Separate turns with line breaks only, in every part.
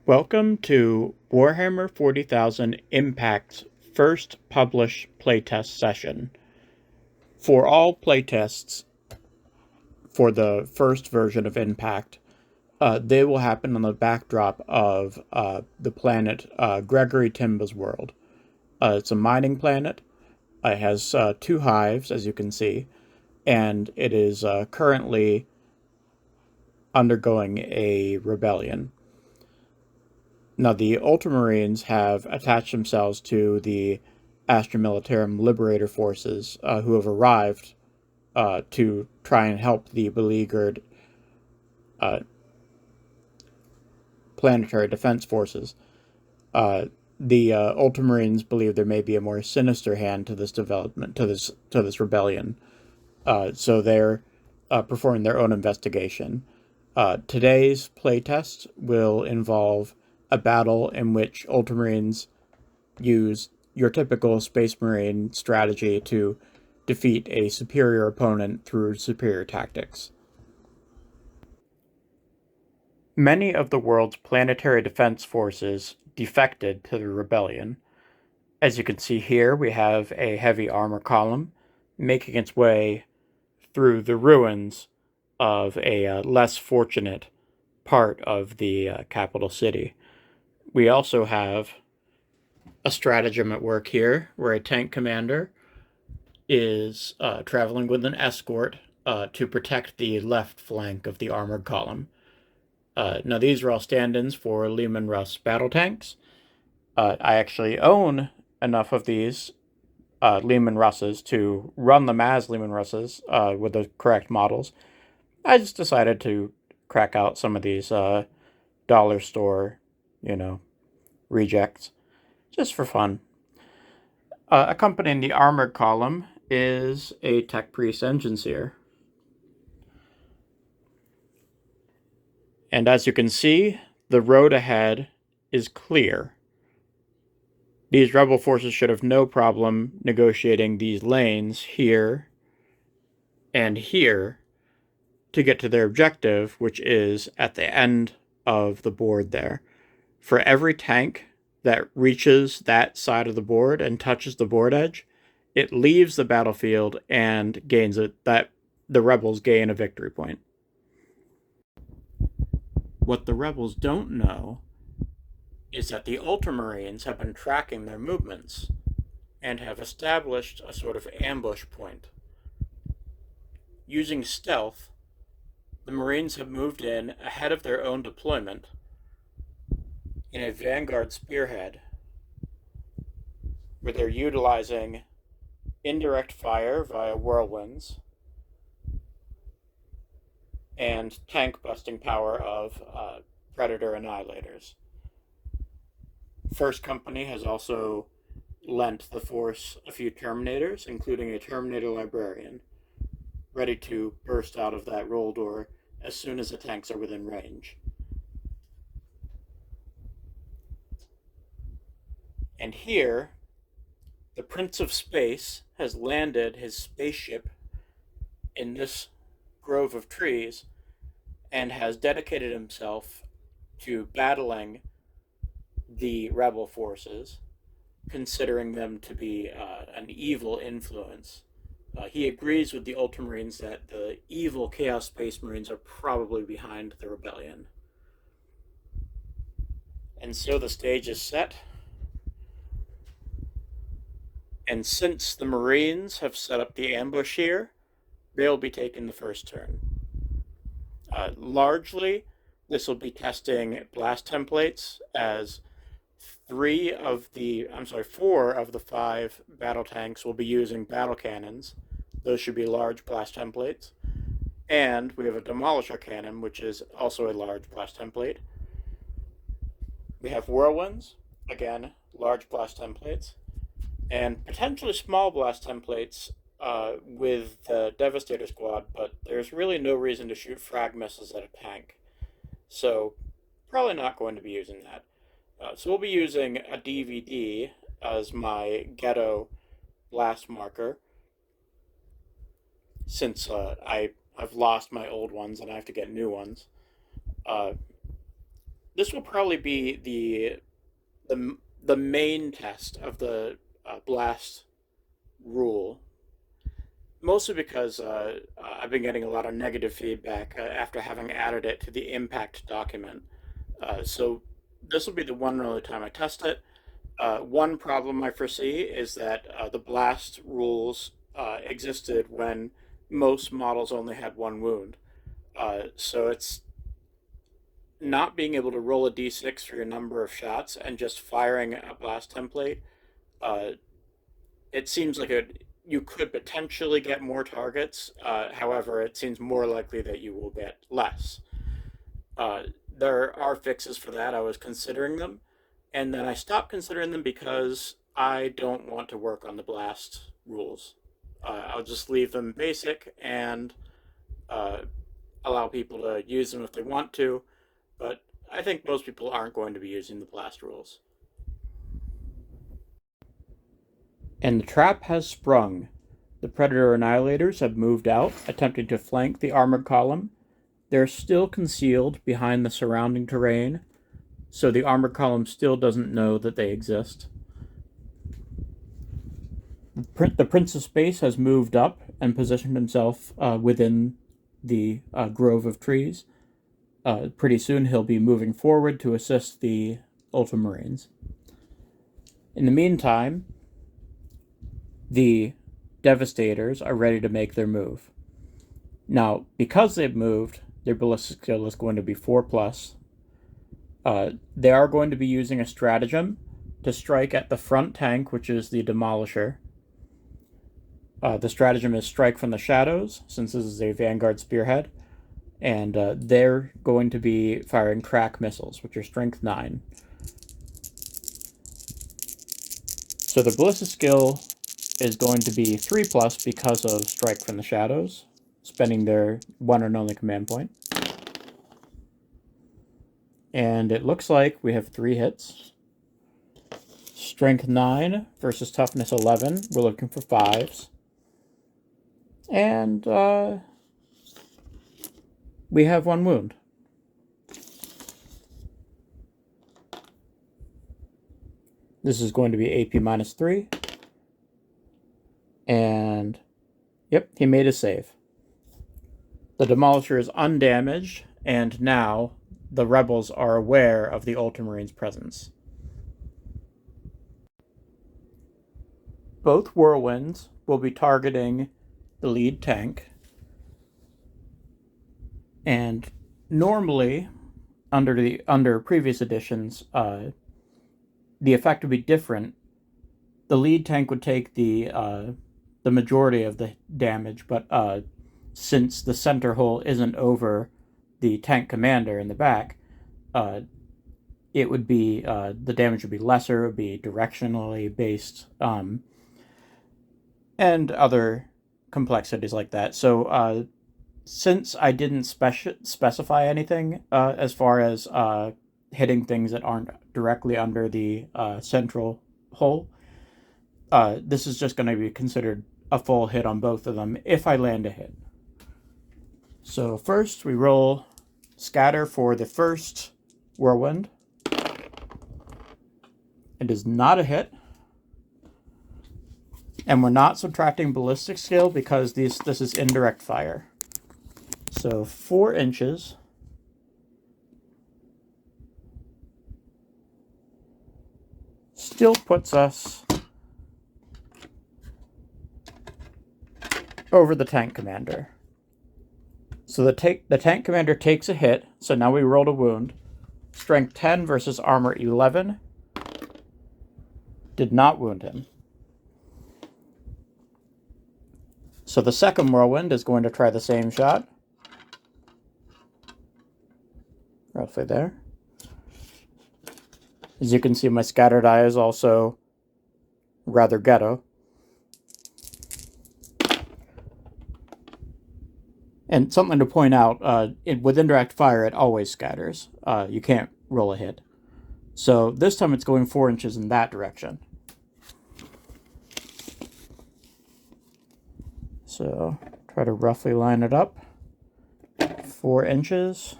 Welcome to Warhammer 40,000 Impact's first published playtest session. For all playtests for the first version of Impact, they will happen on the backdrop of the planet Gregory Timba's world. It's a mining planet. It has two hives, as you can see, and it is currently undergoing a rebellion. Now, the Ultramarines have attached themselves to the Astra Militarum Liberator Forces, who have arrived to try and help the beleaguered planetary defense forces. The Ultramarines believe there may be a more sinister hand to this development, to this rebellion. So they're performing their own investigation. Today's playtest will involve a battle in which Ultramarines use your typical Space Marine strategy to defeat a superior opponent through superior tactics. Many of the world's planetary defense forces defected to the rebellion. As you can see here, we have a heavy armor column making its way through the ruins of a less fortunate part of the capital city. We also have a stratagem at work here where a tank commander is traveling with an escort to protect the left flank of the armored column. Now, these are all stand-ins for Leman Russ battle tanks. I actually own enough of these Leman Russes to run them as Leman Russes with the correct models. I just decided to crack out some of these dollar store, rejects, just for fun. Accompanying the armored column is a Tech Priest engine seer. And as you can see, the road ahead is clear. These rebel forces should have no problem negotiating these lanes here and here to get to their objective, which is at the end of the board there. For every tank that reaches that side of the board and touches the board edge, it leaves the battlefield and gains that the rebels gain a victory point. What the rebels don't know is that the Ultramarines have been tracking their movements and have established a sort of ambush point. Using stealth, the Marines have moved in ahead of their own deployment in a vanguard spearhead, where they're utilizing indirect fire via whirlwinds and tank busting power of Predator Annihilators. First Company has also lent the force a few Terminators, including a Terminator Librarian, ready to burst out of that roll door as soon as the tanks are within range. And here, the Prince of Space has landed his spaceship in this grove of trees and has dedicated himself to battling the rebel forces, considering them to be an evil influence. He agrees with the Ultramarines that the evil Chaos Space Marines are probably behind the rebellion. And so the stage is set. And since the Marines have set up the ambush here, they'll be taking the first turn. Largely, this will be testing blast templates, as 4 of the 5 battle tanks will be using battle cannons. Those should be large blast templates. And we have a demolisher cannon, which is also a large blast template. We have whirlwinds, again, large blast templates, and potentially small blast templates with the Devastator Squad, but there's really no reason to shoot frag missiles at a tank. So, probably not going to be using that. So we'll be using a DVD as my ghetto blast marker, since I've lost my old ones and I have to get new ones. this will probably be the main test of the blast rule, mostly because I've been getting a lot of negative feedback after having added it to the impact document. So this will be the one and only time I test it. One problem I foresee is that the blast rules existed when most models only had one wound. So it's not being able to roll a d6 for your number of shots and just firing a blast template. Uh, it seems like you could potentially get more targets. However, it seems more likely that you will get less. There are fixes for that. I was considering them, and then I stopped considering them because I don't want to work on the blast rules. I'll just leave them basic and uh, allow people to use them if they want to, but I think most people aren't going to be using the blast rules. And the trap has sprung. The Predator Annihilators have moved out, attempting to flank the armored column. They're still concealed behind the surrounding terrain, so the armored column still doesn't know that they exist. The Prince of Space has moved up and positioned himself within the grove of trees. Pretty soon he'll be moving forward to assist the Ultramarines. In the meantime, the Devastators are ready to make their move. Now, because they've moved, their ballistic skill is going to be 4+. They are going to be using a stratagem to strike at the front tank, which is the Demolisher. The stratagem is strike from the shadows, since this is a Vanguard Spearhead. And they're going to be firing crack missiles, which are strength 9. So the ballistic skill is going to be 3+ because of strike from the shadows, spending their one and only command point. And it looks like we have 3 hits. Strength 9 versus toughness 11. We're looking for 5s. And we have 1 wound. This is going to be AP -3. And, yep, he made a save. The Demolisher is undamaged, and now the rebels are aware of the Ultramarines' presence. Both Whirlwinds will be targeting the lead tank. And normally, under previous editions, the effect would be different. The lead tank would take the majority of the damage, but since the center hole isn't over the tank commander in the back, it would be the damage would be lesser. It would be directionally based, and other complexities like that. So since I didn't specify anything as far as hitting things that aren't directly under the central hole, this is just going to be considered a full hit on both of them if I land a hit. So first we roll scatter for the first Whirlwind. It is not a hit. And we're not subtracting ballistic skill because this is indirect fire. So 4 inches. Still puts us over the tank commander. So the tank commander takes a hit, so now we rolled a wound. Strength 10 versus armor 11. Did not wound him. So the second Whirlwind is going to try the same shot. Roughly there. As you can see, my scattered eye is also rather ghetto. And something to point out, with indirect fire, it always scatters. You can't roll a hit. So this time it's going 4 inches in that direction. So try to roughly line it up. 4 inches.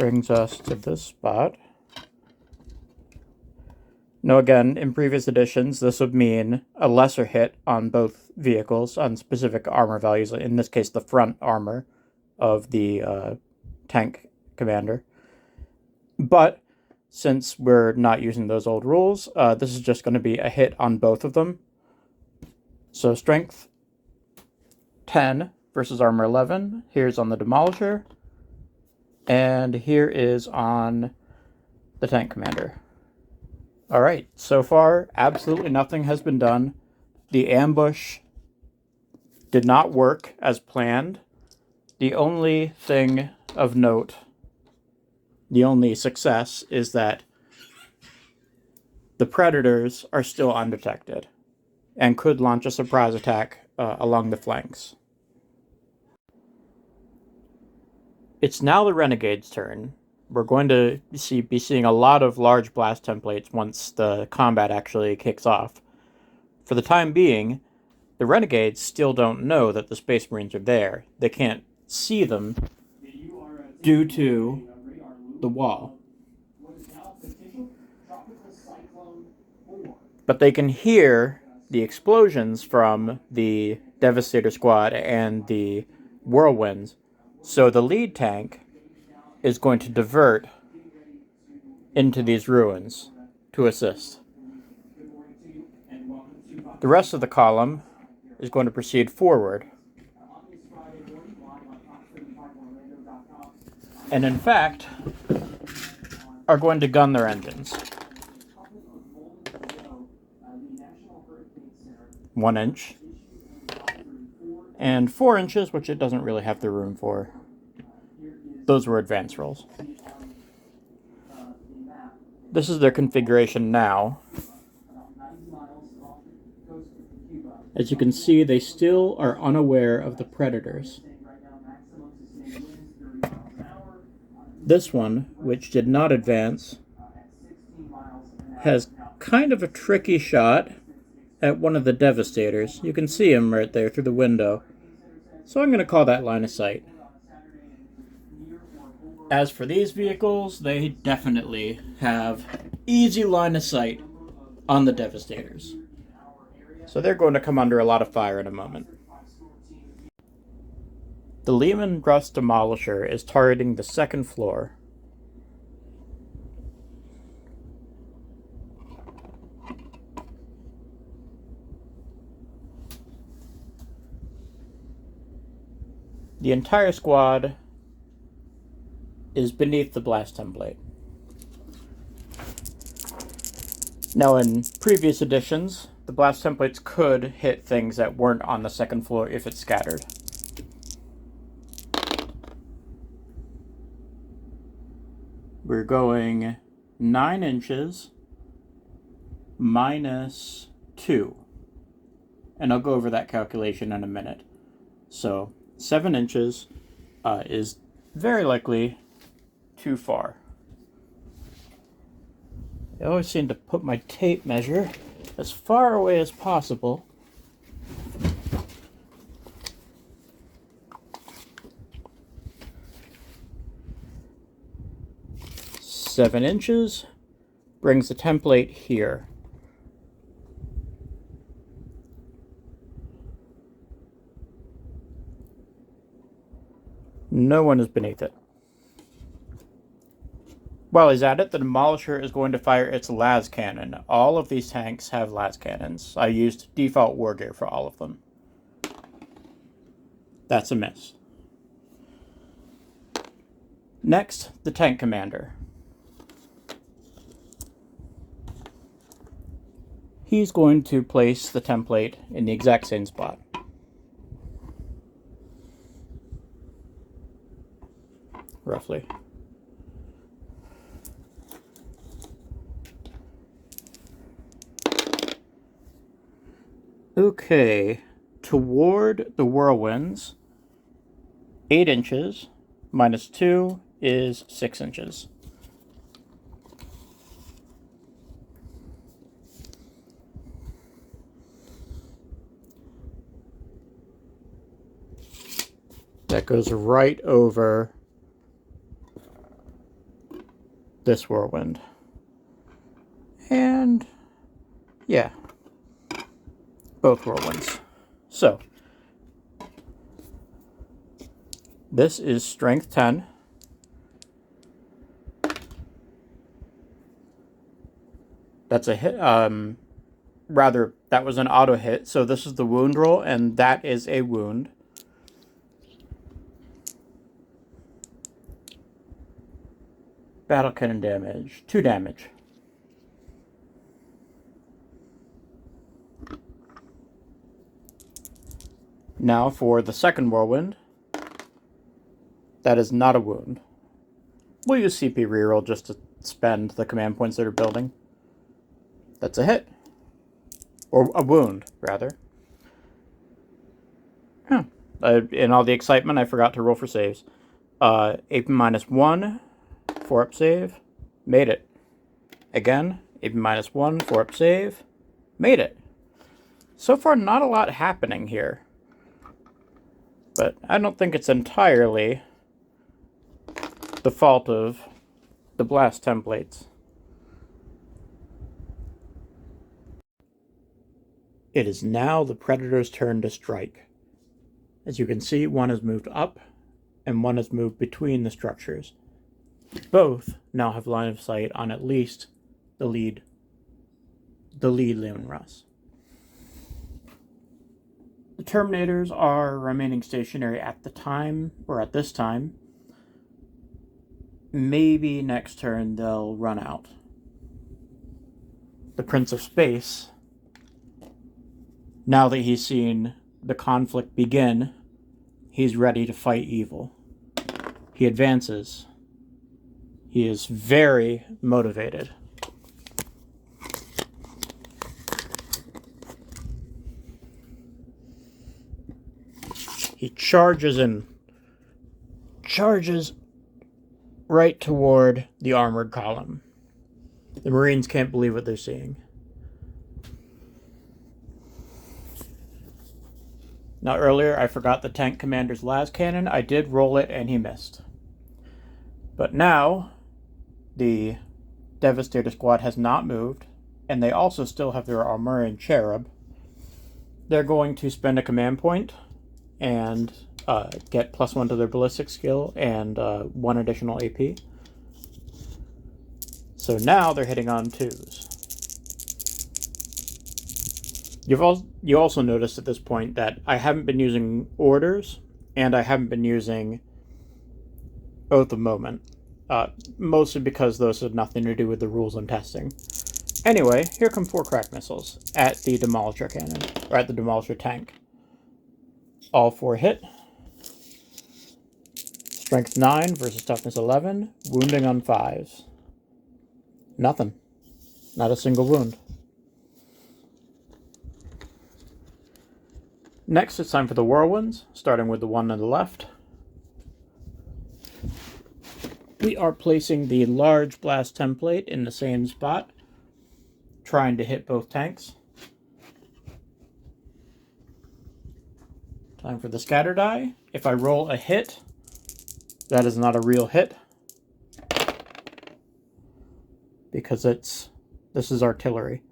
brings us to this spot. Now again, in previous editions, this would mean a lesser hit on both vehicles on specific armor values, in this case the front armor of the tank commander. But since we're not using those old rules, this is just going to be a hit on both of them. So strength 10 versus armor 11. Here's on the Demolisher. And here is on the tank commander. Alright, so far, absolutely nothing has been done. The ambush did not work as planned. The only thing of note, the only success, is that the predators are still undetected and could launch a surprise attack along the flanks. It's now the Renegade's turn. We're going to be seeing a lot of large blast templates once the combat actually kicks off. For the time being, the Renegades still don't know that the Space Marines are there. They can't see them due to the wall. But they can hear the explosions from the Devastator Squad and the Whirlwinds. So the lead tank is going to divert into these ruins to assist. The rest of the column is going to proceed forward. And in fact, are going to gun their engines. 1 inch. And 4 inches, which it doesn't really have the room for. Those were advanced rolls. This is their configuration now. As you can see, they still are unaware of the predators. This one, which did not advance, has kind of a tricky shot at one of the Devastators. You can see him right there through the window. So I'm going to call that line of sight. As for these vehicles, they definitely have easy line of sight on the Devastators. So they're going to come under a lot of fire in a moment. The Lehman Russ Demolisher is targeting the second floor. The entire squad is beneath the blast template. Now, in previous editions, the blast templates could hit things that weren't on the second floor if it's scattered. We're going 9 inches minus 2. And I'll go over that calculation in a minute. So 7 inches is very likely too far. I always seem to put my tape measure as far away as possible. Seven inches brings the template here. No one is beneath it. While he's at it, the Demolisher is going to fire its las cannon. All of these tanks have las cannons. I used default war gear for all of them. That's a miss. Next, the tank commander. He's going to place the template in the exact same spot. Roughly. Okay, toward the Whirlwinds, 8 inches minus 2 is 6 inches. That goes right over this whirlwind. And yeah, both whirlwinds. So this is strength 10. That's a hit. Rather, that was an auto hit. So this is the wound roll, and that is a wound. Battle cannon damage. 2 damage. Now for the second whirlwind. That is not a wound. We'll use CP reroll just to spend the command points that are building. That's a hit. Or a wound, rather. Huh. In all the excitement, I forgot to roll for saves. AP -1, 4-up save. Made it. Again, AP -1, 4-up save. Made it. So far, not a lot happening here. But I don't think it's entirely the fault of the blast templates. It is now the Predator's turn to strike. As you can see, one has moved up and one has moved between the structures. Both now have line of sight on at least the lead Leman Russ. The Terminators are remaining stationary at the time, or at this time. Maybe next turn they'll run out. The Prince of Space, now that he's seen the conflict begin, he's ready to fight evil. He advances. He is very motivated. He charges right toward the armored column. The Marines can't believe what they're seeing. Now earlier I forgot the tank commander's las cannon. I did roll it and he missed. But now the Devastator squad has not moved, and they also still have their Armorian Cherub. They're going to spend a command point and get +1 to their ballistic skill and 1 additional AP. So now they're hitting on 2s. You also noticed at this point that I haven't been using orders, and I haven't been using Oath of Moment. Mostly because those have nothing to do with the rules I'm testing. Anyway, here come 4 crack missiles at the Demolisher cannon, or at the Demolisher tank. All 4 hit. Strength 9 versus Toughness 11. Wounding on 5s. Nothing. Not a single wound. Next, it's time for the Whirlwinds, starting with the one on the left. We are placing the large blast template in the same spot, trying to hit both tanks. Time for the scatter die. If I roll a hit, that is not a real hit, because this is artillery.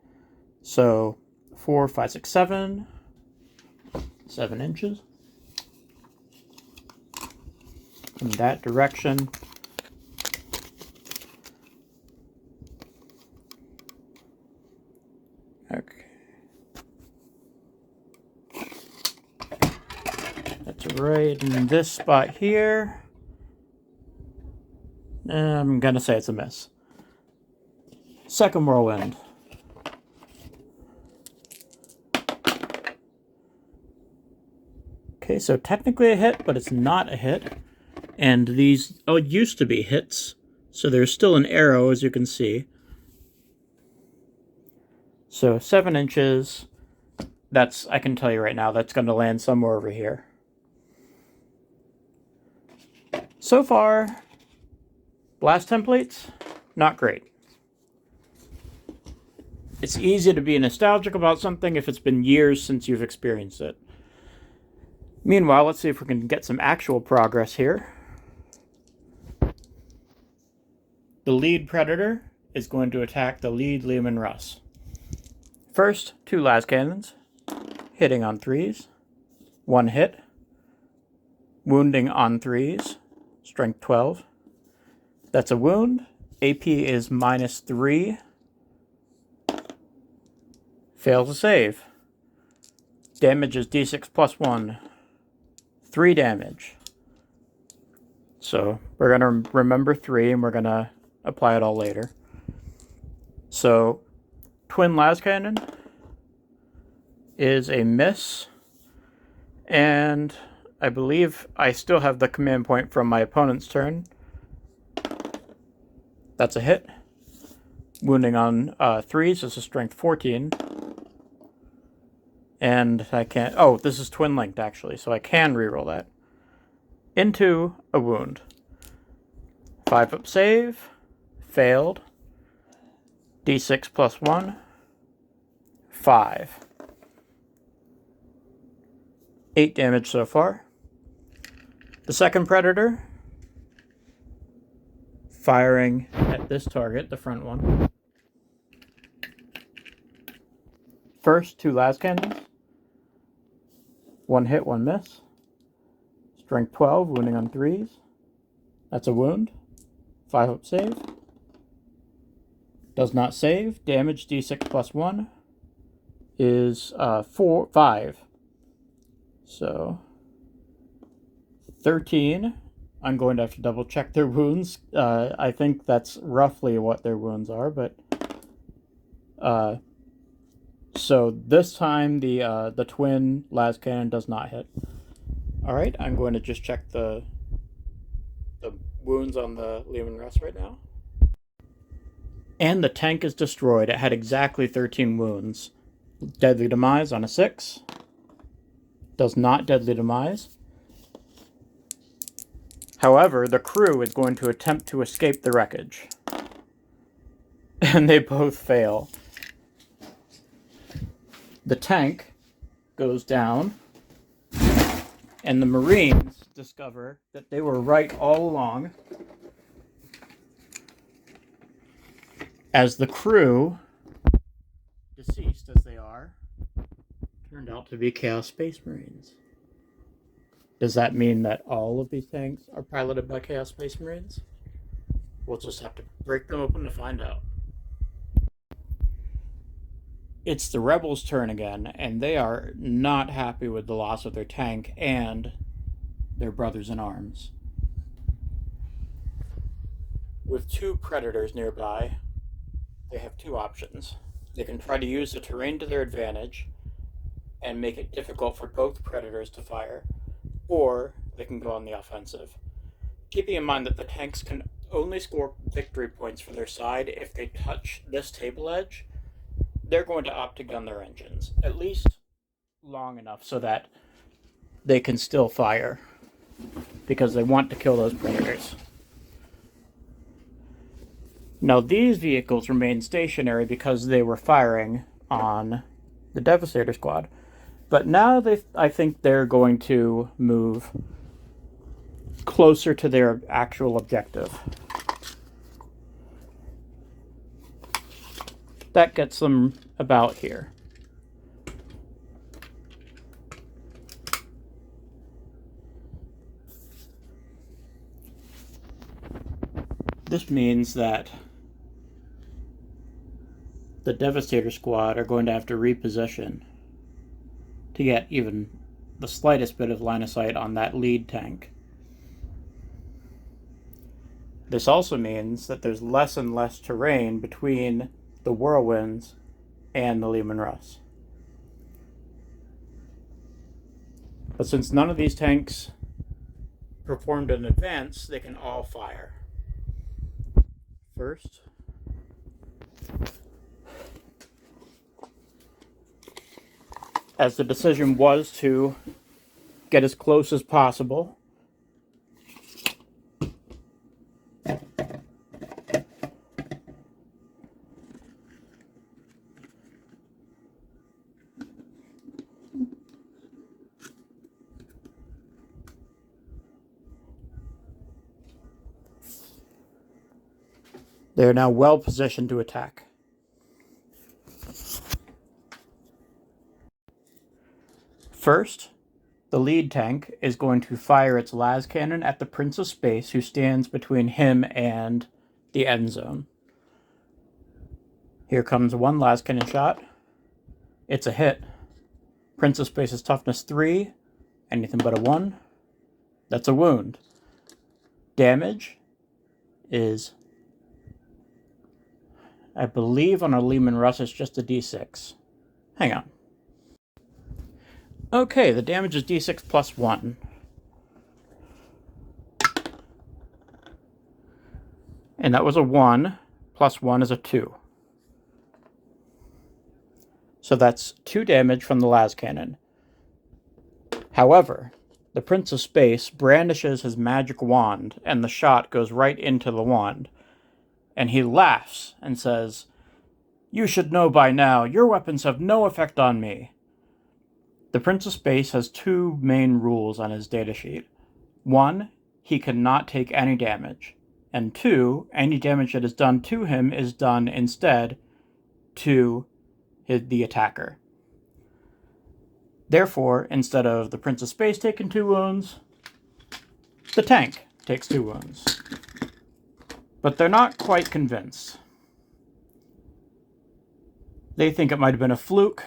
So 4, 5, 6, 7. 7 inches. In that direction. Okay. That's right in this spot here. I'm gonna say it's a miss. Second whirlwind. Okay, so technically a hit, but it's not a hit. And these used to be hits, so there's still an arrow, as you can see. So 7 inches, I can tell you right now, that's going to land somewhere over here. So far, blast templates, not great. It's easy to be nostalgic about something if it's been years since you've experienced it. Meanwhile, let's see if we can get some actual progress here. The lead predator is going to attack the lead Leman Russ. First, 2 las cannons, hitting on 3s, 1 hit, wounding on 3s, strength 12. That's a wound. AP is -3. Fails to save. Damage is d6 plus 1. 3 damage. So we're going to remember 3 and we're going to apply it all later. So twin las cannon is a miss. And I believe I still have the command point from my opponent's turn. That's a hit. Wounding on 3s is a strength 14. And I can't... Oh, this is twin linked actually, so I can reroll that. Into a wound. 5 up save. Failed. D6 plus 1. 5. 8 damage so far. The second predator, firing at this target, the front one. First, 2 las cannons. 1 hit, 1 miss. Strength 12, wounding on 3s. That's a wound. 5 up save. Does not save. Damage d6 plus 1 is 5. So 13. I'm going to have to double check their wounds. I think that's roughly what their wounds are, but so this time the twin las cannon does not hit. All right, I'm going to just check the wounds on the Leman Russ right now. And the tank is destroyed. It had exactly 13 wounds. Deadly demise on a 6. Does not deadly demise. However, the crew is going to attempt to escape the wreckage. And they both fail. The tank goes down, and the Marines discover that they were right all along, as the crew, deceased as they are, turned out to be Chaos Space Marines. Does that mean that all of these tanks are piloted by Chaos Space Marines? We'll just have to break them open to find out. It's the Rebels' turn again, and they are not happy with the loss of their tank and their brothers in arms. With 2 predators nearby, they have 2 options. They can try to use the terrain to their advantage and make it difficult for both predators to fire, or they can go on the offensive. Keeping in mind that the tanks can only score victory points for their side if they touch this table edge, they're going to opt to gun their engines, at least long enough so that they can still fire, because they want to kill those predators. Now, these vehicles remain stationary because they were firing on the Devastator squad. But now I think they're going to move closer to their actual objective. That gets them about here. This means that the Devastator squad are going to have to reposition to get even the slightest bit of line of sight on that lead tank. This also means that there's less and less terrain between the Whirlwinds and the Leman Russ. But since none of these tanks performed in advance, they can all fire. First, as the decision was to get as close as possible, They are now well positioned to attack. First, the lead tank is going to fire its las cannon at the Prince of Space, who stands between him and the end zone. Here comes one las cannon shot. It's a hit. Prince of Space is toughness 3, anything but a 1. That's a wound. Damage is, I believe on a Lehman Russ, it's just a d6. Hang on. Okay, the damage is d6 plus 1. And that was a 1, plus 1 is a 2. So that's 2 damage from the las cannon. However, the Prince of Space brandishes his magic wand, and the shot goes right into the wand. And he laughs and says, "You should know by now, your weapons have no effect on me." The Prince of Space has 2 main rules on his datasheet. 1, he cannot take any damage. And 2, any damage that is done to him is done instead to the attacker. Therefore, instead of the Prince of Space taking 2 wounds, the tank takes 2 wounds. But they're not quite convinced. They think it might have been a fluke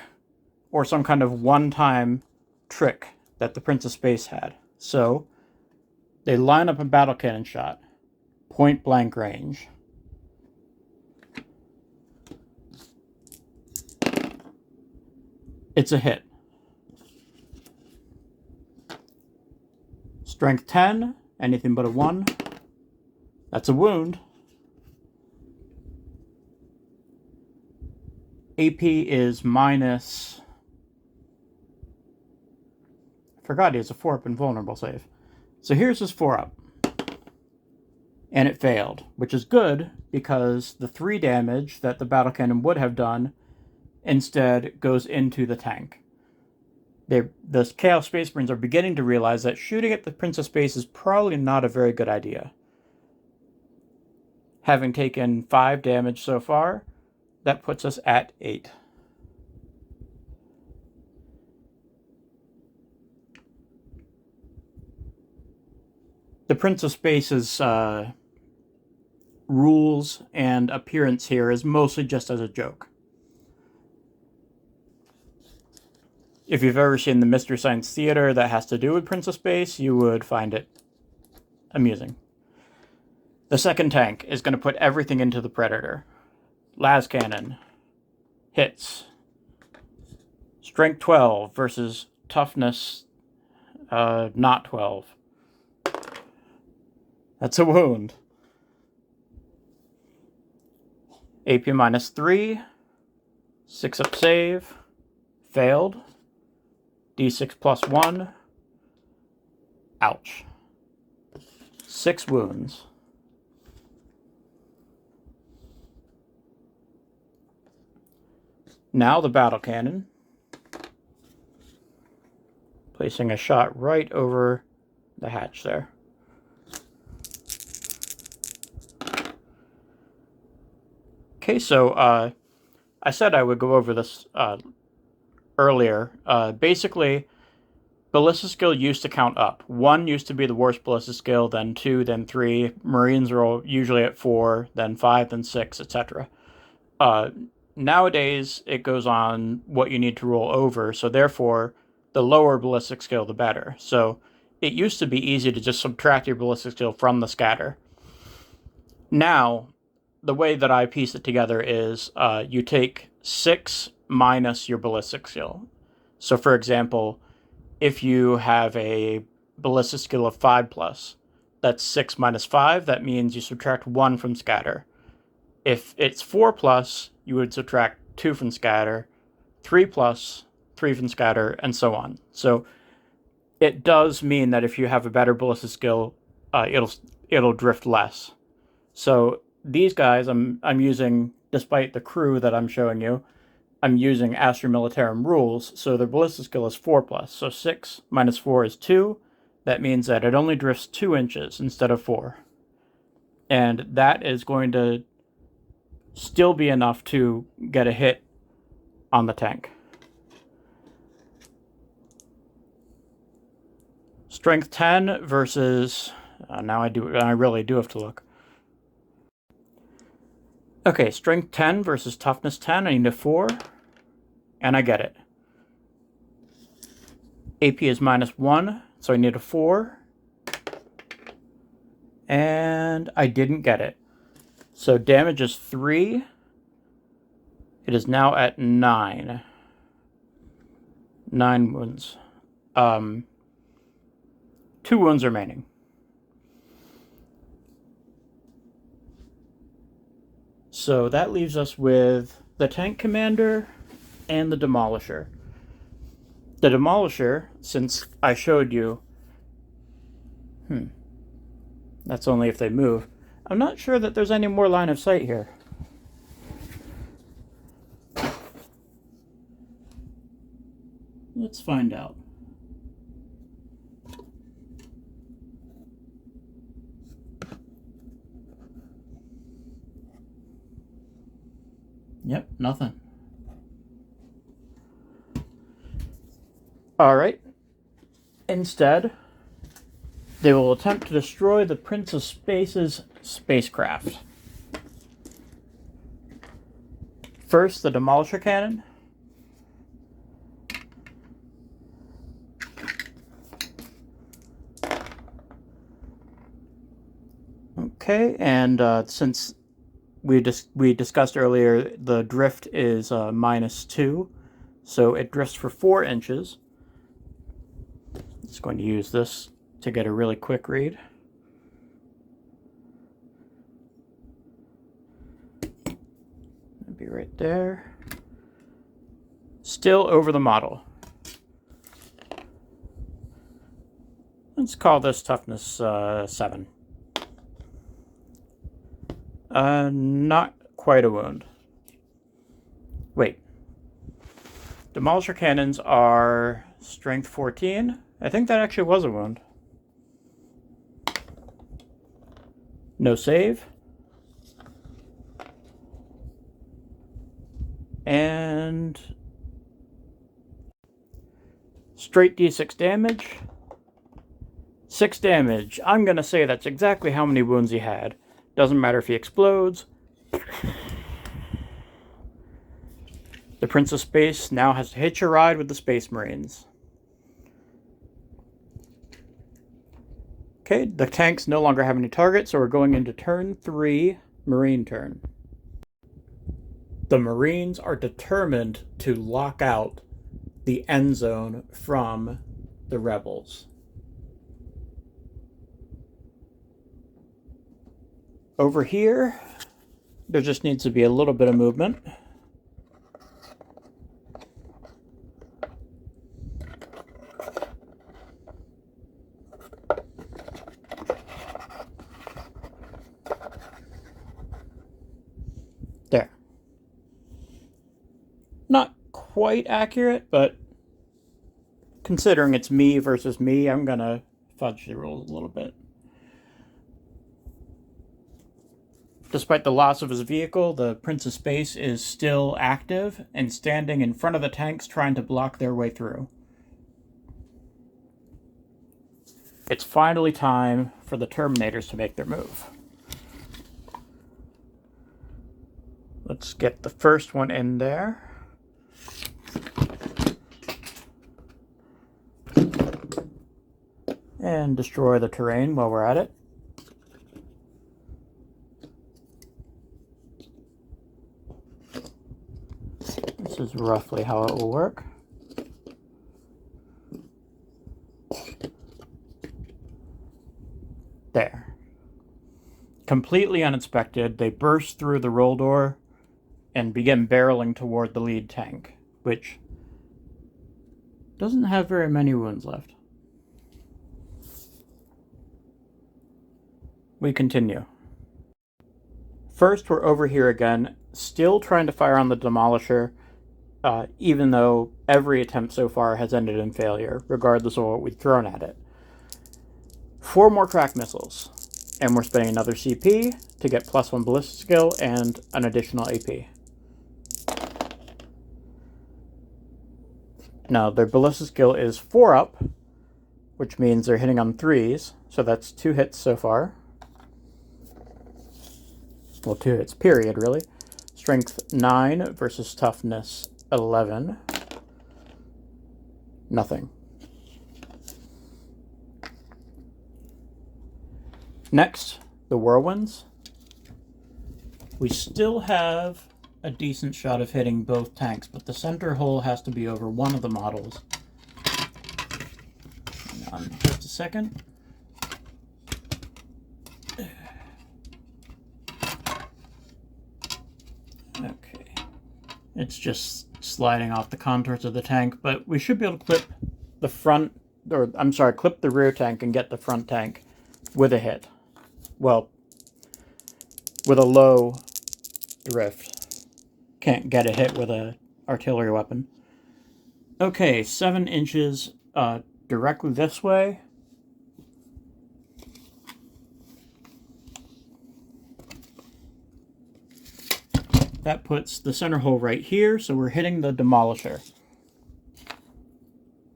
or some kind of one-time trick that the Prince of Space had. So they line up a battle cannon shot, point blank range. It's a hit. Strength 10, anything but a 1. That's a wound. AP is minus... I forgot he has a 4-up invulnerable save. So here's his 4-up. And it failed, which is good because the 3 damage that the battle cannon would have done instead goes into the tank. The Chaos Space Marines are beginning to realize that shooting at the Prince of Space is probably not a very good idea. Having taken 5 damage so far, that puts us at 8. The Prince of Space's rules and appearance here is mostly just as a joke. If you've ever seen the Mystery Science Theater that has to do with Prince of Space, you would find it amusing. The second tank is going to put everything into the Predator. Las cannon. Hits. Strength 12 versus toughness not 12. That's a wound. AP minus 3. 6-up save. Failed. D6 plus 1. Ouch. 6 wounds. Now the battle cannon. Placing a shot right over the hatch there. Okay, so I said I would go over this earlier. Basically, ballistic skill used to count up. 1 used to be the worst ballistic skill, then 2, then 3. Marines are usually at 4, then 5, then 6, etc. Nowadays, it goes on what you need to roll over, so therefore, the lower ballistic skill, the better. So it used to be easy to just subtract your ballistic skill from the scatter. Now, the way that I piece it together is you take 6 minus your ballistic skill. So for example, if you have a ballistic skill of 5+, that's 6 minus 5, that means you subtract 1 from scatter. If it's 4+, you would subtract 2 from scatter, 3+, 3 from scatter, and so on. So it does mean that if you have a better ballistic skill, it'll drift less. So these guys I'm using, despite the crew that I'm showing you, I'm using Astra Militarum rules, so their ballistic skill is 4+. So 6 minus 4 is 2. That means that it only drifts 2 inches instead of 4. And that is going to still be enough to get a hit on the tank. Strength 10 versus... now I really do have to look. Okay, Strength 10 versus Toughness 10. I need a 4. And I get it. AP is -1, so I need a 4. And I didn't get it. So damage is 3. It is now at 9. 9 wounds. 2 wounds remaining. So that leaves us with the tank commander and the demolisher. The demolisher, since I showed you... That's only if they move. I'm not sure that there's any more line of sight here. Let's find out. Yep, nothing. Alright. Instead, they will attempt to destroy the Prince of Space's spacecraft. First, the Demolisher Cannon. Okay, and since we discussed earlier, the drift is -2, so it drifts for 4 inches. Just going to use this to get a really quick read. It'll be right there. Still over the model. Let's call this toughness 7. Not quite a wound. Wait. Demolisher cannons are strength 14. I think that actually was a wound. No save. And straight D6 damage. 6 damage. I'm going to say that's exactly how many wounds he had. Doesn't matter if he explodes. The Prince of Space now has to hitch a ride with the Space Marines. Okay, the tanks no longer have any targets, so we're going into turn 3, Marine turn. The Marines are determined to lock out the end zone from the rebels. Over here, there just needs to be a little bit of movement. There. Not quite accurate, but considering it's me versus me, I'm gonna fudge the rules a little bit. Despite the loss of his vehicle, the Prince of Space is still active and standing in front of the tanks trying to block their way through. It's finally time for the Terminators to make their move. Let's get the first one in there. And destroy the terrain while we're at it. This is roughly how it will work. There. Completely uninspected, they burst through the roll door and begin barreling toward the lead tank, which doesn't have very many wounds left. We continue. First, we're over here again, still trying to fire on the Demolisher, even though every attempt so far has ended in failure, regardless of what we've thrown at it. 4 more track missiles, And we're spending another CP to get +1 ballistic skill and an additional AP. Now, their ballistic skill is 4 up, which means they're hitting on 3s, so that's 2 hits so far. Well, 2 hits, period, really. Strength 9 versus toughness 11. Nothing. Next, the whirlwinds. We still have a decent shot of hitting both tanks, but the center hole has to be over one of the models. Hang on just a second. Okay. It's just sliding off the contours of the tank, but we should be able to clip the front, or I'm sorry, clip the rear tank and get the front tank with a hit. Well, with a low drift. Can't get a hit with an artillery weapon. Okay, 7 inches directly this way. That puts the center hole right here, so we're hitting the demolisher.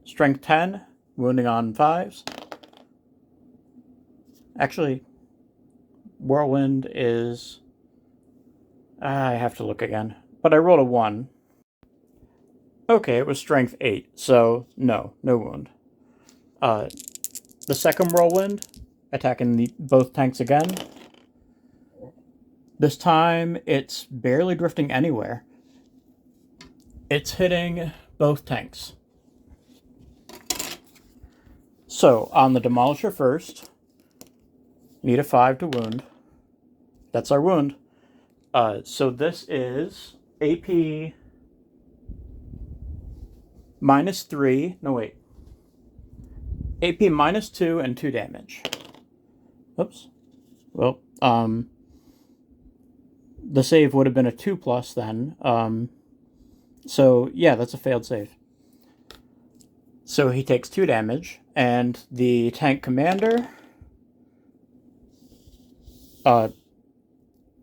Strength 10, wounding on 5s. Actually, whirlwind is... I have to look again. But I rolled a 1. Okay, it was strength 8, so no wound. The second whirlwind, attacking both tanks again. This time, it's barely drifting anywhere. It's hitting both tanks. So, on the demolisher first, need a 5 to wound. That's our wound. So this is AP -3. No, wait. AP -2 and 2 damage. Oops. Well, the save would have been a 2+ then. So, yeah, that's a failed save. So he takes 2 damage, and the tank commander...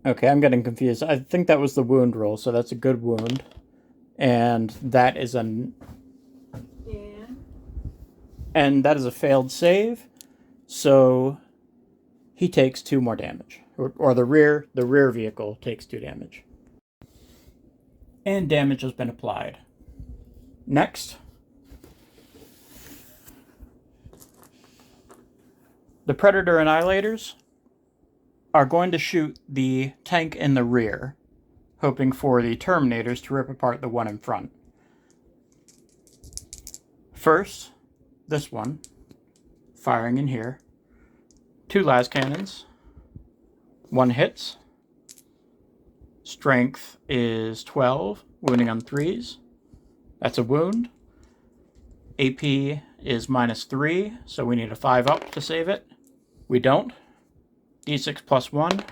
okay, I'm getting confused. I think that was the wound roll, so that's a good wound. And that is and that is a failed save, so he takes 2 more damage. Or the rear vehicle takes 2 damage. And damage has been applied. Next, the Predator Annihilators are going to shoot the tank in the rear, hoping for the Terminators to rip apart the one in front. First, this one, firing in here. 2 las cannons. 1 hits. Strength is 12, wounding on 3s. That's a wound. AP is -3, so we need a 5 up to save it. We don't. D6 +1.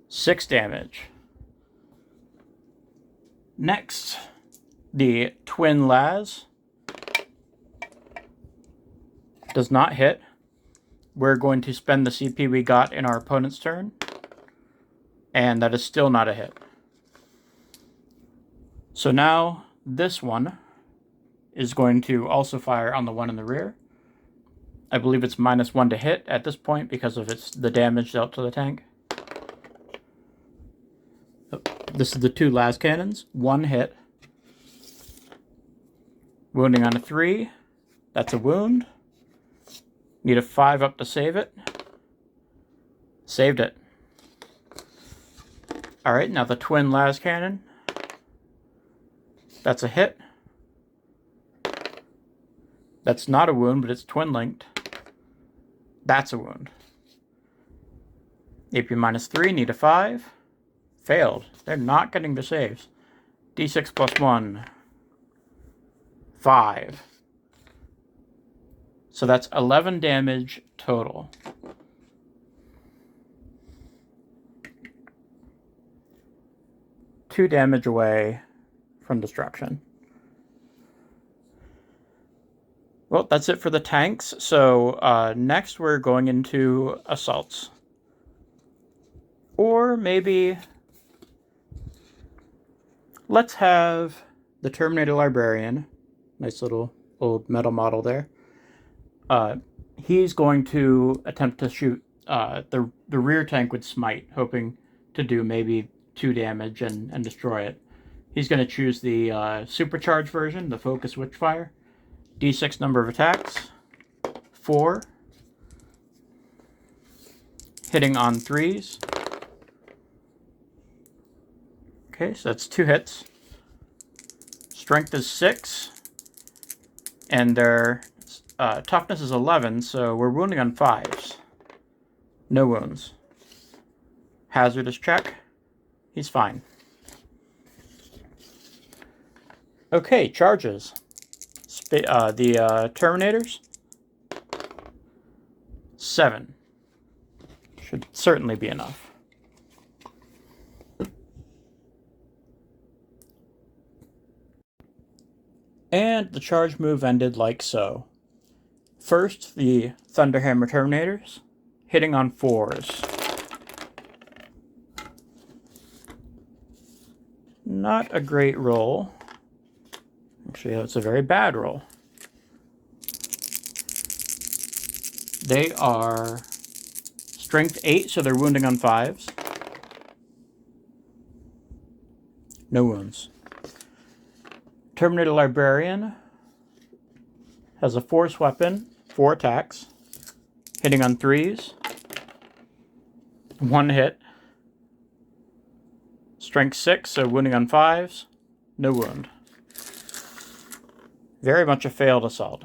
6 damage. Next, the twin las. Does not hit. We're going to spend the CP we got in our opponent's turn. And that is still not a hit. So now, this one is going to also fire on the one in the rear. I believe it's -1 to hit at this point because of the damage dealt to the tank. This is the 2 las cannons. 1 hit. Wounding on a 3. That's a wound. Need a 5 up to save it. Saved it. Alright, now the twin las cannon. That's a hit. That's not a wound, but it's twin linked. That's a wound. AP -3, need a 5. Failed. They're not getting the saves. D6 +1. 5. So that's 11 damage total. Two damage away from destruction. Well, that's it for the tanks. So next we're going into assaults. Or maybe let's have the Terminator Librarian. Nice little old metal model there. He's going to attempt to shoot the rear tank with Smite, hoping to do maybe 2 damage and destroy it. He's going to choose the supercharged version, the Focus Witchfire. D6 number of attacks, 4. Hitting on 3s. Okay, so that's 2 hits. Strength is 6. And their toughness is 11, so we're wounding on 5s. No wounds. Hazardous check. He's fine. Okay, charges. The Terminators. 7. Should certainly be enough. And the charge move ended like so. First, the Thunderhammer Terminators, hitting on 4s. Not a great roll. Actually, it's a very bad roll. They are strength 8, so they're wounding on 5s. No wounds. Terminator Librarian has a force weapon, 4 attacks, hitting on 3s, 1 hit, strength 6, so wounding on 5s, no wound. Very much a failed assault.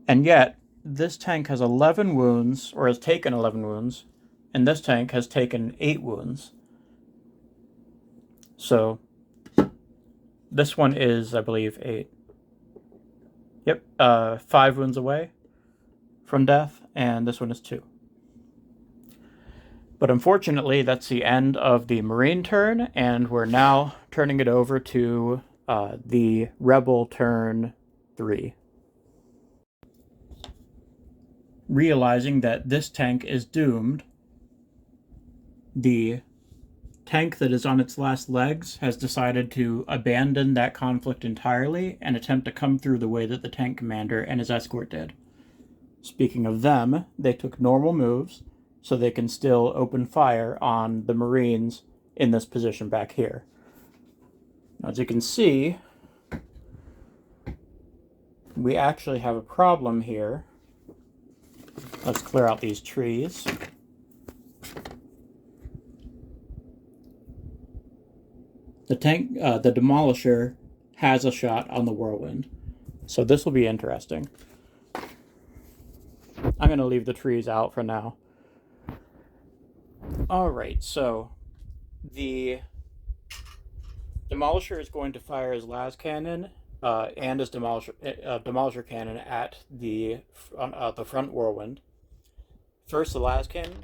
And yet, this tank has 11 wounds, or has taken 11 wounds, and this tank has taken 8 wounds. So, this one is, I believe, 8. Yep, 5 wounds away from death, and this one is 2. But unfortunately, that's the end of the Marine turn, and we're now turning it over to the Rebel turn 3. Realizing that this tank is doomed, the tank that is on its last legs has decided to abandon that conflict entirely and attempt to come through the way that the tank commander and his escort did. Speaking of them, they took normal moves so they can still open fire on the Marines in this position back here. As you can see, we actually have a problem here. Let's clear out these trees. The tank, the Demolisher, has a shot on the Whirlwind. So this will be interesting. I'm going to leave the trees out for now. Alright, so the Demolisher is going to fire his las cannon and his Demolisher cannon at the front Whirlwind. First, the las cannon.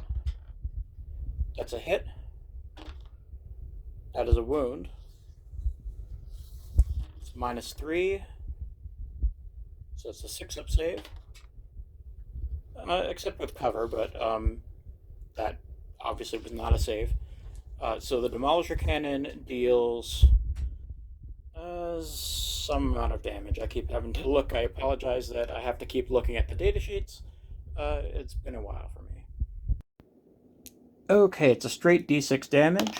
That's a hit. That is a wound. It's -3. So it's a 6-up save. Except with cover, but that obviously was not a save. So the Demolisher cannon deals some amount of damage. I keep having to look. I apologize that I have to keep looking at the data sheets. It's been a while for me. Okay, it's a straight D6 damage.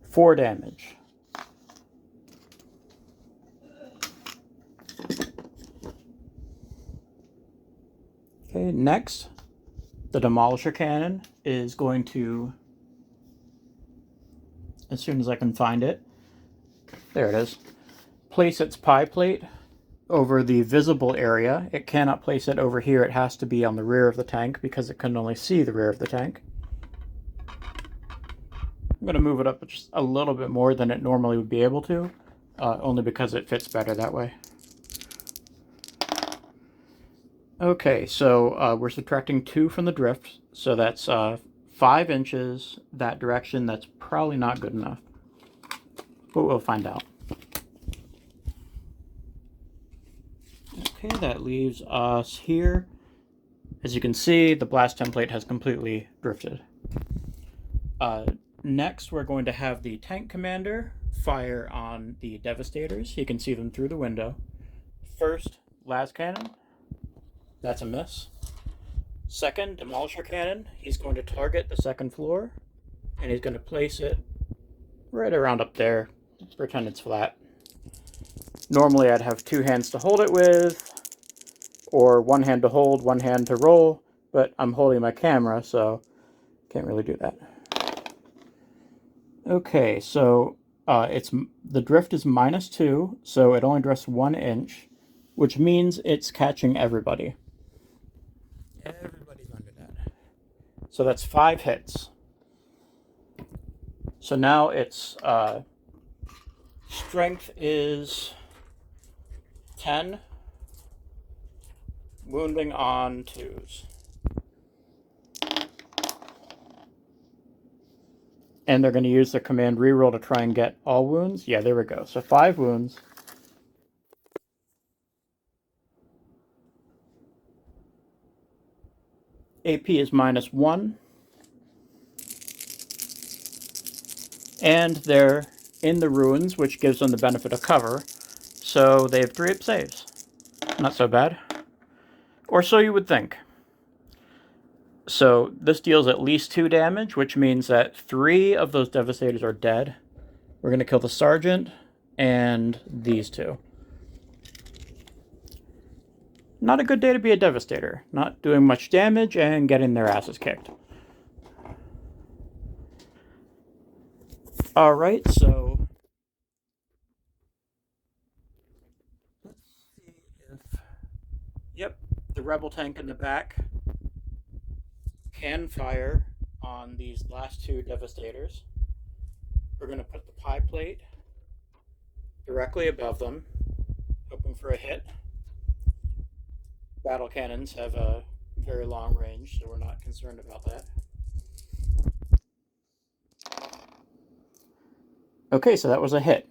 4 damage. Okay, next, the Demolisher cannon is going to, as soon as I can find it, there it is, place its pie plate over the visible area. It cannot place it over here. It has to be on the rear of the tank because it can only see the rear of the tank. I'm going to move it up just a little bit more than it normally would be able to, only because it fits better that way. Okay, so we're subtracting 2 from the drift, so that's 5 inches that direction. That's probably not good enough, but we'll find out. Okay, that leaves us here. As you can see, the blast template has completely drifted. Next, we're going to have the tank commander fire on the devastators. You can see them through the window. First, las cannon. That's a miss. Second, demolisher cannon. He's going to target the second floor, and he's going to place it right around up there. Pretend it's flat. Normally, I'd have two hands to hold it with, or one hand to hold, one hand to roll, but I'm holding my camera, so can't really do that. Okay, so the drift is -2, so it only drifts 1 inch, which means it's catching everybody. Everybody's under that. So that's 5 hits. So now its strength is 10, wounding on 2s. And they're going to use the command reroll to try and get all wounds. Yeah, there we go. So 5 wounds. AP is -1. And they're in the ruins, which gives them the benefit of cover. So they have 3 up saves. Not so bad. Or so you would think. So this deals at least 2 damage, which means that 3 of those devastators are dead. We're going to kill the sergeant and these 2. Not a good day to be a devastator. Not doing much damage and getting their asses kicked. Alright, so let's see if... Yep, the rebel tank in the back can fire on these last 2 devastators. We're going to put the pie plate directly above them, hoping for a hit. Battle cannons have a very long range, so we're not concerned about that. Okay, so that was a hit.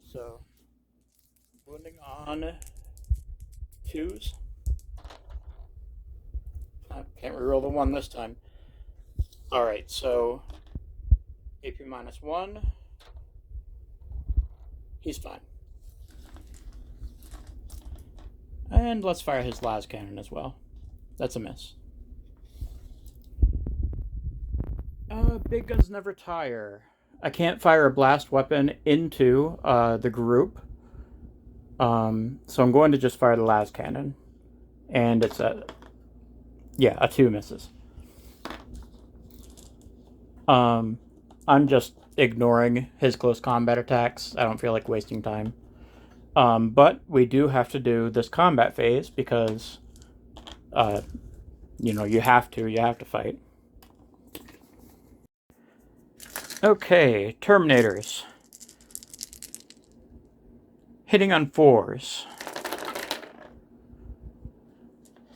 So, wounding on 2s. I can't reroll the 1 this time. Alright, so AP -1. He's fine. And let's fire his las cannon as well. That's a miss. Big guns never tire. I can't fire a blast weapon into the group. So I'm going to just fire the las cannon. And it's a 2 misses. I'm just ignoring his close combat attacks. I don't feel like wasting time. But we do have to do this combat phase because, you have to fight. Okay, Terminators. Hitting on 4s.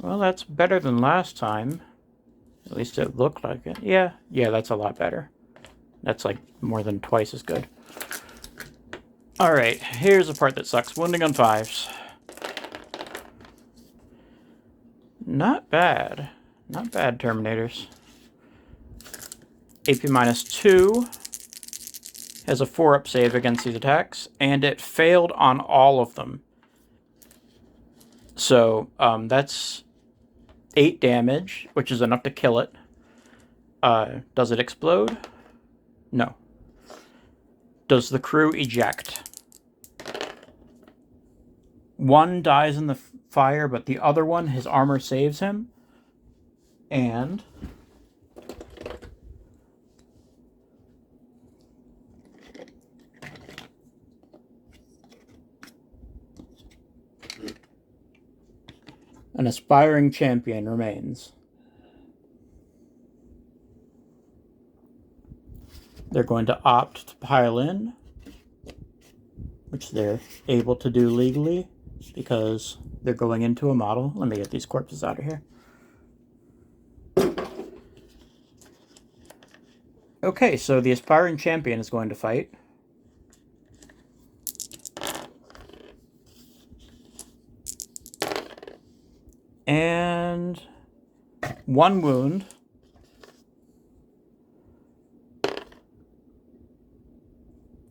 Well, that's better than last time. At least it looked like it. Yeah, that's a lot better. That's like more than twice as good. Alright, here's the part that sucks. Wounding on 5s. Not bad. Not bad, Terminators. AP -2 has a 4-up save against these attacks, and it failed on all of them. So, that's 8 damage, which is enough to kill it. Does it explode? No. Does the crew eject? 1 dies in the fire, but the other one, his armor saves him. And an aspiring champion remains. They're going to opt to pile in, which they're able to do legally because they're going into a model. Let me get these corpses out of here. Okay, so the aspiring champion is going to fight. 1 wound.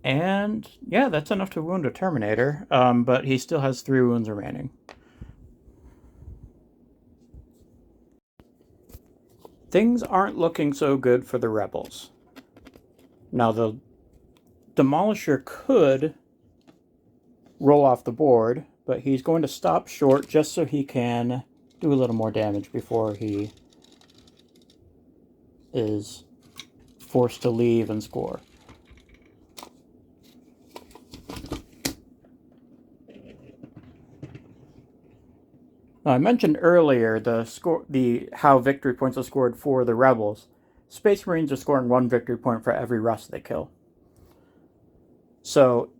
And yeah, that's enough to wound a Terminator, but he still has 3 wounds remaining. Things aren't looking so good for the Rebels. Now, the Demolisher could roll off the board, but he's going to stop short just so he can do a little more damage before he is forced to leave and score. Now, I mentioned earlier how victory points are scored for the Rebels. Space Marines are scoring 1 victory point for every Russ they kill. So,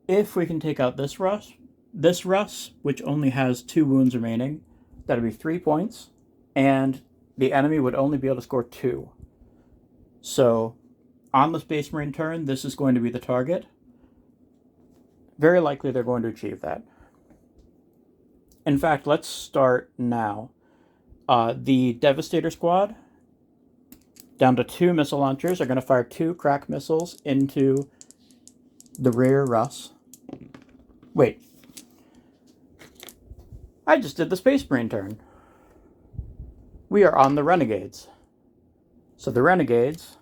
if we can take out this Russ, which only has 2 wounds remaining, that'll be 3 points, and the enemy would only be able to score 2. So, on the Space Marine turn, this is going to be the target. Very likely they're going to achieve that. In fact, let's start now. The Devastator squad, down to 2 missile launchers, are going to fire 2 crack missiles into the rear Russ. Wait. I just did the Space Marine turn. We are on the Renegades. So the Renegades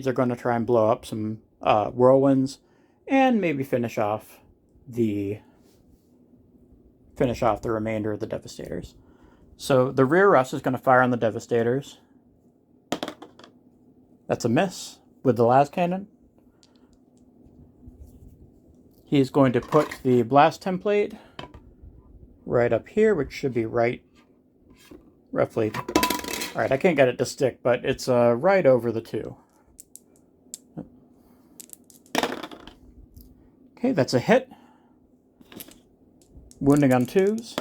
are going to try and blow up some whirlwinds and maybe finish off the remainder of the Devastators. So the rear Russ is going to fire on the Devastators. That's a miss with the las cannon. He's going to put the blast template right up here, which should be right roughly. All right, I can't get it to stick, but it's right over the 2. Okay, that's a hit. Wounding on 2s.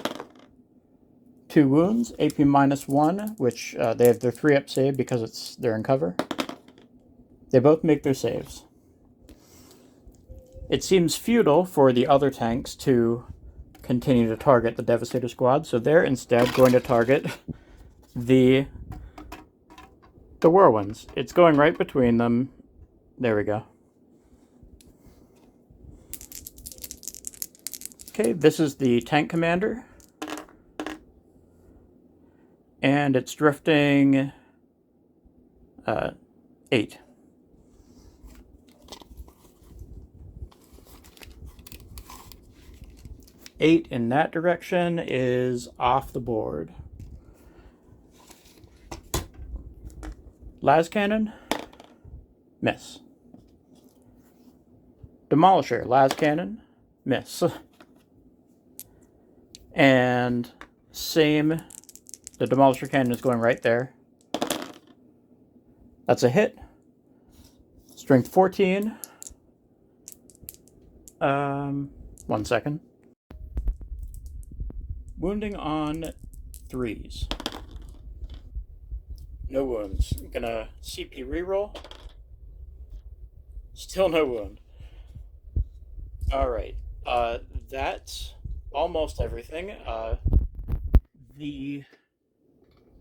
2 wounds, AP -1, which they have their 3-up save because they're in cover. They both make their saves. It seems futile for the other tanks to continue to target the Devastator squad, so they're instead going to target the whirlwinds. It's going right between them. There we go. Okay, this is the tank commander. And it's drifting 8. Eight in that direction is off the board. Las cannon, miss. Demolisher, las cannon, miss. And same, the Demolisher cannon is going right there. That's a hit. Strength 14. 1 second. Wounding on 3s. No wounds. I'm gonna CP reroll. Still no wound. Alright. That's almost everything. The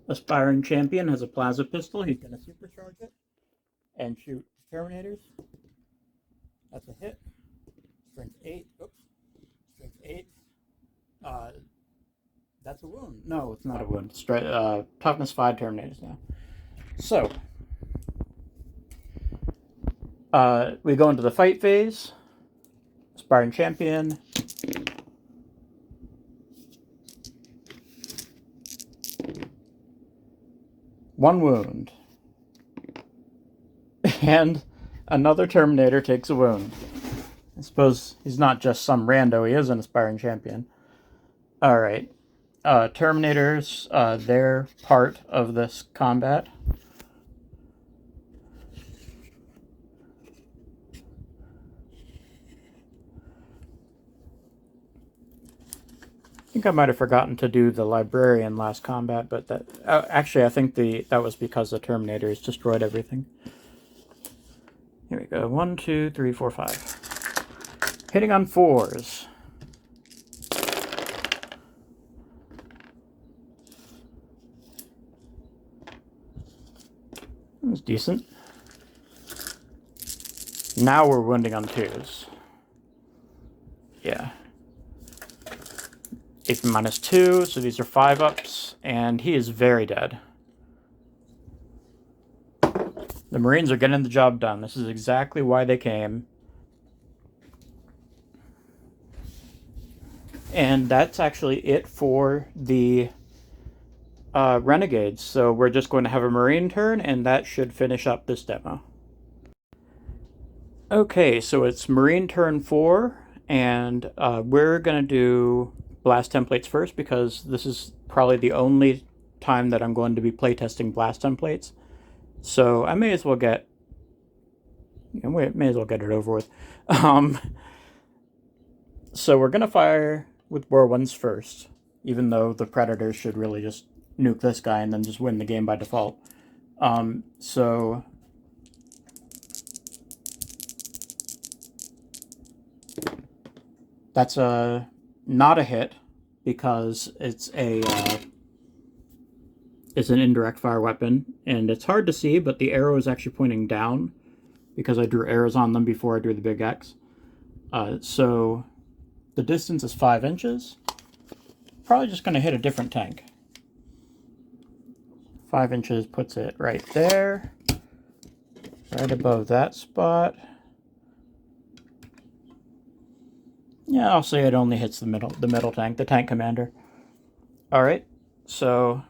aspiring champion has a plasma pistol. He's gonna supercharge it and shoot Terminators. That's a hit. Strength 8. Oops. Strength 8. That's a wound. No, it's not a wound. Toughness 5 Terminators now. So, we go into the fight phase. Aspiring champion. One wound. And another Terminator takes a wound. I suppose he's not just some rando, he is an aspiring champion. Alright. Terminators, they're part of this combat. I think I might have forgotten to do the Librarian last combat, but that actually I think that was because the Terminators destroyed everything. Here we go. 1, 2, 3, 4, 5. Hitting on 4s. That's decent. Now we're wounding on 2s. Yeah. AP -2, so these are 5-ups, and he is very dead. The Marines are getting the job done. This is exactly why they came. And that's actually it for the Renegades. So we're just going to have a Marine turn, and that should finish up this demo. Okay, so it's Marine turn 4, and we're going to do blast templates first because this is probably the only time that I'm going to be playtesting blast templates. So I may as well get it over with. So we're gonna fire with whirlwinds first, even though the Predators should really just nuke this guy and then just win the game by default. So that's not a hit because it's an indirect fire weapon, and it's hard to see, but the arrow is actually pointing down because I drew arrows on them before I drew the big X. So the distance is 5 inches. Probably just going to hit a different tank. 5 inches puts it right there, right above that spot. Yeah, I'll say it only hits the middle tank, the tank commander. All right, so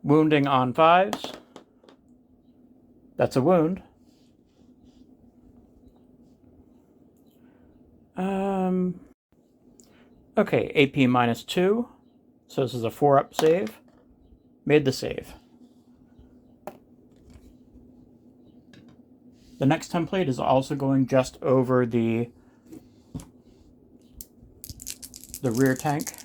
wounding on 5s. That's a wound. Okay, AP -2. So this is a 4-up save. Made the save. The next template is also going just over the rear tank.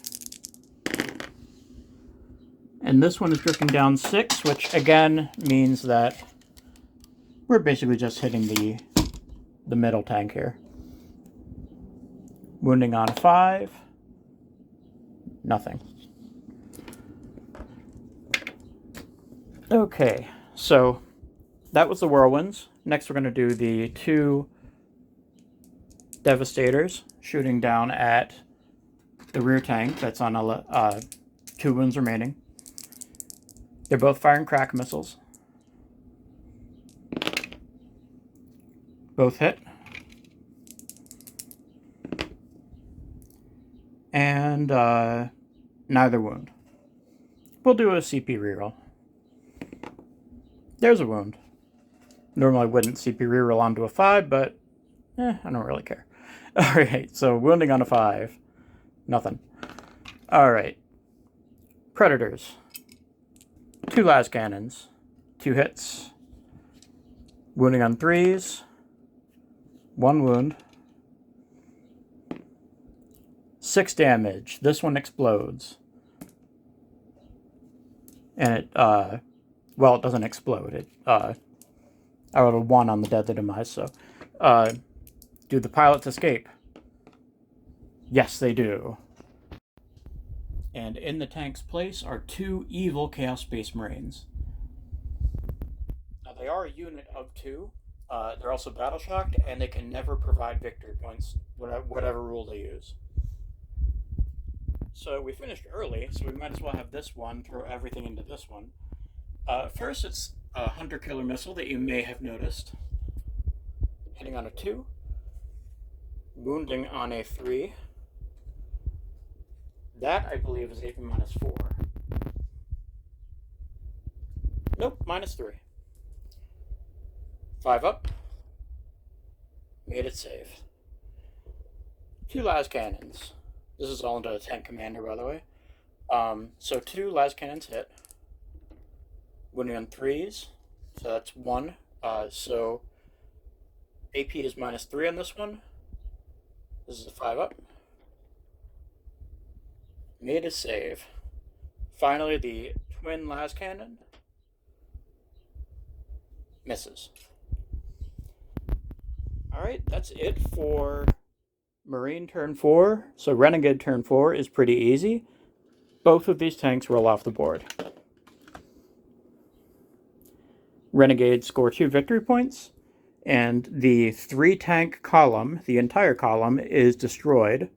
And this one is drifting down 6, which again means that we're basically just hitting the middle tank here. Wounding on 5. Nothing. Okay, so that was the whirlwinds. Next we're going to do the 2 devastators shooting down at the rear tank that's on 2 wounds remaining. They're both firing crack missiles. Both hit. And neither wound. We'll do a CP reroll. There's a wound. Normally I wouldn't CP reroll onto a 5, but I don't really care. Alright, so wounding on a 5. Nothing. Alright. Predators. 2 las cannons. 2 hits. Wounding on 3s. 1 wound. 6 damage. This one explodes. And it, well, it doesn't explode. I rolled a 1 on the deadly demise, so. Do the pilots escape? Yes, they do. And in the tank's place are 2 evil Chaos Space Marines. Now, they are a unit of 2. They're also battle shocked, and they can never provide victory points, whatever rule they use. So we finished early, so we might as well have this one throw everything into this one. First, it's a hunter-killer missile that you may have noticed. Hitting on a 2. Wounding on a 3. That, I believe, is AP -4. Nope, -3. 5 up. Made it save. 2 las cannons. This is all into the tank commander, by the way. So 2 las cannons hit. Wounding on 3s. So that's 1. So AP is -3 on this one. This is a 5 up. Made a save. Finally, the twin las cannon misses. Alright, that's it for Marine turn 4. So Renegade turn 4 is pretty easy. Both of these tanks roll off the board. Renegades score 2 victory points, and the 3-tank column, the entire column, is destroyed.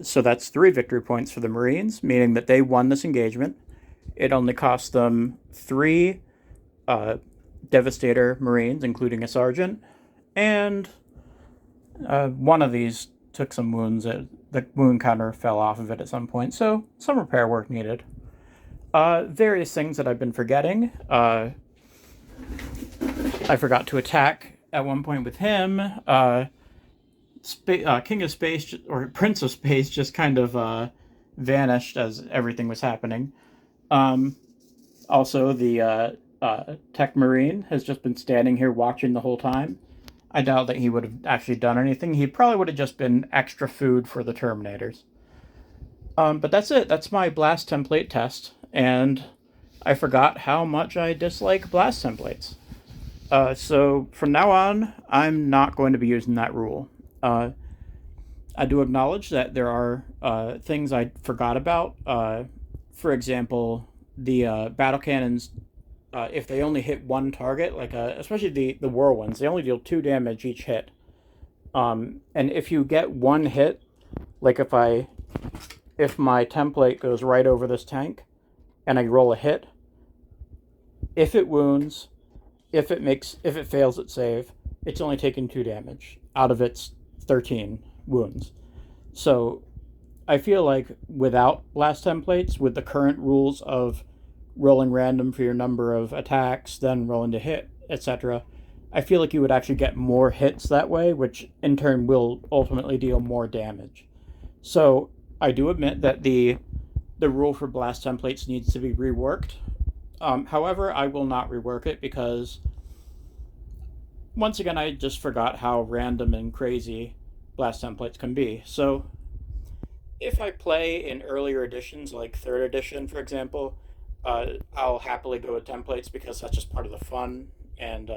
So that's 3 victory points for the Marines, meaning that they won this engagement. It only cost them 3 Devastator Marines, including a sergeant, and one of these took some wounds. The wound counter fell off of it at some point, so some repair work needed. Various things that I've been forgetting. I forgot to attack at one point with him. King of Space, or Prince of Space, just kind of vanished as everything was happening. Also, the Tech Marine has just been standing here watching the whole time. I doubt that he would have actually done anything. He probably would have just been extra food for the Terminators. But that's it. That's my blast template test. And I forgot how much I dislike blast templates. So from now on, I'm not going to be using that rule. I do acknowledge that there are things I forgot about. For example, the battle cannons, if they only hit one target, like especially the whirlwinds, they only deal 2 damage each hit. And if you get one hit, like if my template goes right over this tank and I roll a hit, if it wounds, if it fails its save, it's only taking 2 damage out of its 13 wounds. So I feel like without blast templates, with the current rules of rolling random for your number of attacks, then rolling to hit, etc., I feel like you would actually get more hits that way, which in turn will ultimately deal more damage. So I do admit that the rule for blast templates needs to be reworked. However, I will not rework it because, once again, I just forgot how random and crazy blast templates can be. So if I play in earlier editions, like 3rd edition, for example, I'll happily go with templates because that's just part of the fun. And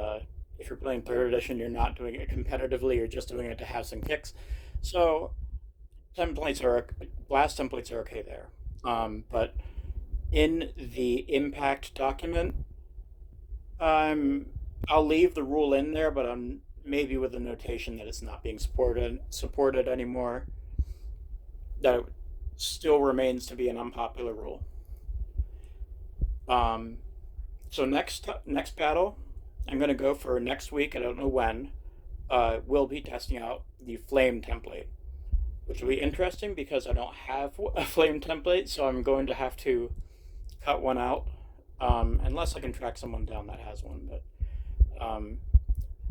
if you're playing 3rd edition, you're not doing it competitively, you're just doing it to have some kicks. So blast templates are okay there. But in the impact document, I'll leave the rule in there, but I'm maybe with a notation that it's not being supported anymore. That it still remains to be an unpopular rule. So next battle, I'm going to go for next week. I don't know when. We'll be testing out the flame template, which will be interesting because I don't have a flame template, so I'm going to have to cut one out, unless I can track someone down that has one. But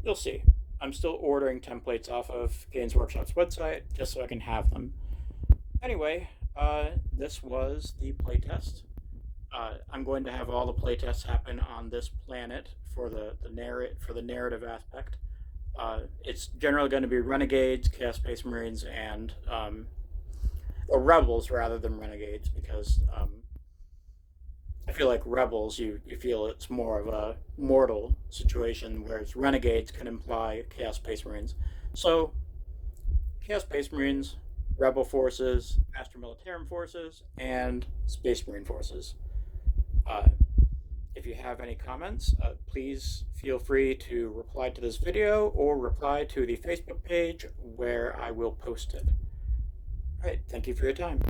you'll see. I'm still ordering templates off of Games Workshop's website just so I can have them. Anyway, this was the playtest. I'm going to have all the playtests happen on this planet for the narrative aspect. It's generally going to be Renegades, Chaos Space Marines, and or Rebels rather than Renegades, because I feel like Rebels, you feel it's more of a mortal situation, whereas Renegades can imply Chaos Space Marines. So, Chaos Space Marines, Rebel Forces, Astra Militarum Forces, and Space Marine Forces. If you have any comments, please feel free to reply to this video or reply to the Facebook page where I will post it. Alright, thank you for your time.